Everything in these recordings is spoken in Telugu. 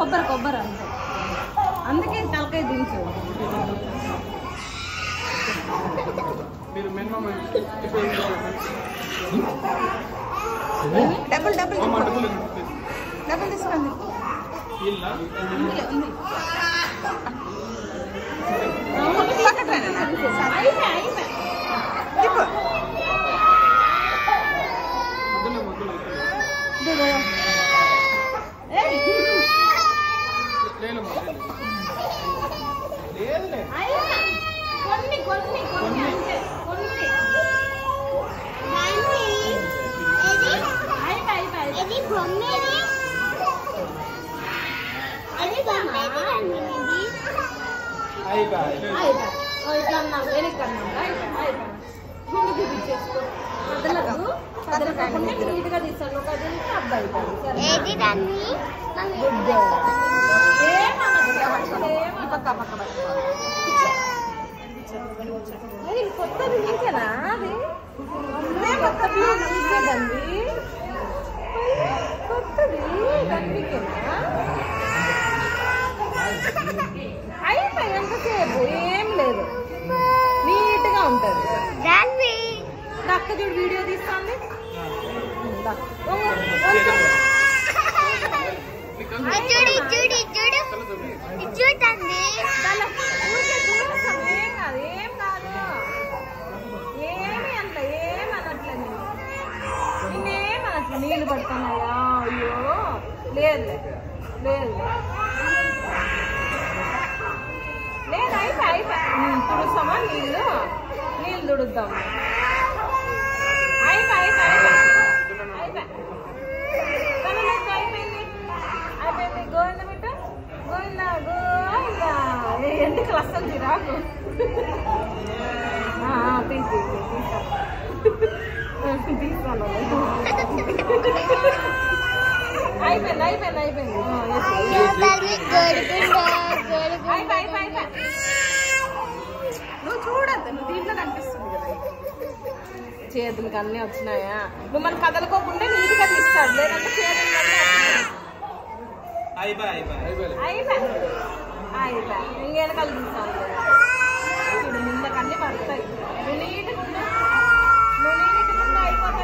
కొబ్బరి కొబ్బరి అందుకే తలకాయ దించు డబుల్ డబుల్ డబుల్ తీసుకోండి కొన్ని కొన్ని కొన్ని అంతే కొన్ని ఇది బొమ్మేది అది బొమ్మేది ఇట్లా అన్నాం వెనక్కి అన్నాం ముందు చూపించేసుకో కదలకుండా నీట్గా తీస్తాను ఒక అబ్బాయి కొత్తది నీకేనా అది కొత్తది నీకేదండి కొత్తది నీకేనా అయిపోయి ఎంతసేపు ఏం లేదు నీట్గా ఉంటుంది అక్క చూడు వీడియో తీస్తాంది ఏం కాదు ఏమి అంత ఏమనట్లేదు నేనేమనట్లు నీళ్ళు పడుతున్నాయా అయ్యో లేదు లేదు లేదు అయిపోయి తుడుస్తామా నీళ్ళు తుడుద్దాం అయిపోయింది గోవింద బిడ్డ గోవింద గోవింద ఎందుకు అస్సలు చిరాకు తీస్తాను అయిపోయింది నువ్వు చూడద్దు నువ్వు దీంట్లో కనిపిస్తుంది కదా చేతులకి అన్నీ వచ్చినాయా నువ్వు మన కదలుకోకుండా నీట్గా తీస్తాడు లేదంటే చేతులు ఇంకెనకాలు తీస్తాను చూడు ముందకన్నీ పడతాయి నువ్వు నీట్గా అయిపోతుంది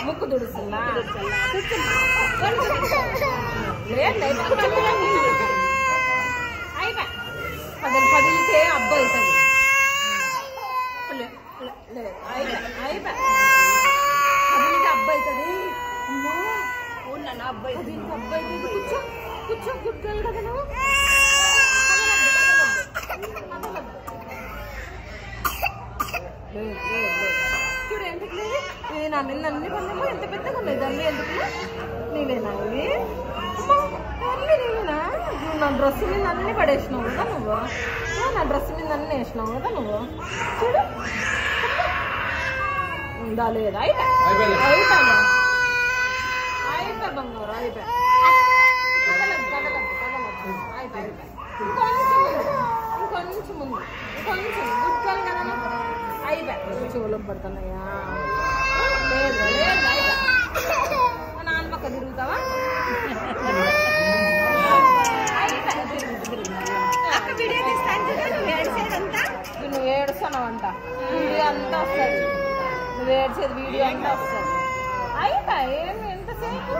ముక్కు తుడుస్తుందా కూర్చో గుడ్డలు కదా నువ్వు చూడు ఎందుకు లేదు ఇది నా మీద అన్ని పనులు ఎంత పెద్దగా ఉన్నాయి దాన్ని ఎందుకు నీవేనా ఇవి అన్నీ నీవేనా నా డ్రెస్ మీద అన్ని పడేసినావు కదా నువ్వు నా డ్రెస్ మీద అన్ని వేసినావు కదా నువ్వు చూడు ఉందా లేదా అయిపోయా బంగారు అయిపోయా కదలద్దు కదలద్దు కదలద్దు అయిపోయి ఇంకొంచెం ముందు ఇంకొంచెం గుర్తాలి కదా అయిపోయా చెవులకు పడుతున్నాయా లేదు లేదు అయిపోయా నాన్న పక్క తిరుగుతావా నువ్వు ఏడుస్తున్నావంట వీడియో అంతా వస్తుంది నువ్వు ఏడ్చేది వీడియో అంతా వస్తుంది అయిపోయా ఏమి ఎంతసేపు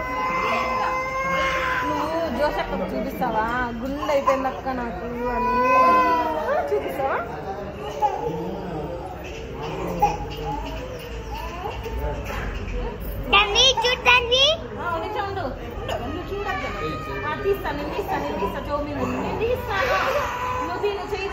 నువ్వు జోసక్కకు చూపిస్తావా గుండె అయిపోయింది అక్క నాకు అని చూపిస్తావా చూడద్దు తీస్తాను నేను తీస్తాను నేను తీస్తా చౌమీ నేను తీస్తాను నువ్వు చెయ్యి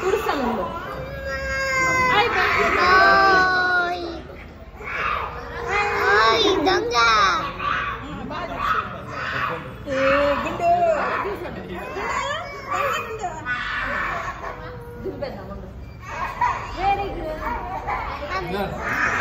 tulisan dulu. Hai Pak. Oi. Oi, dongga. Gede. Very good.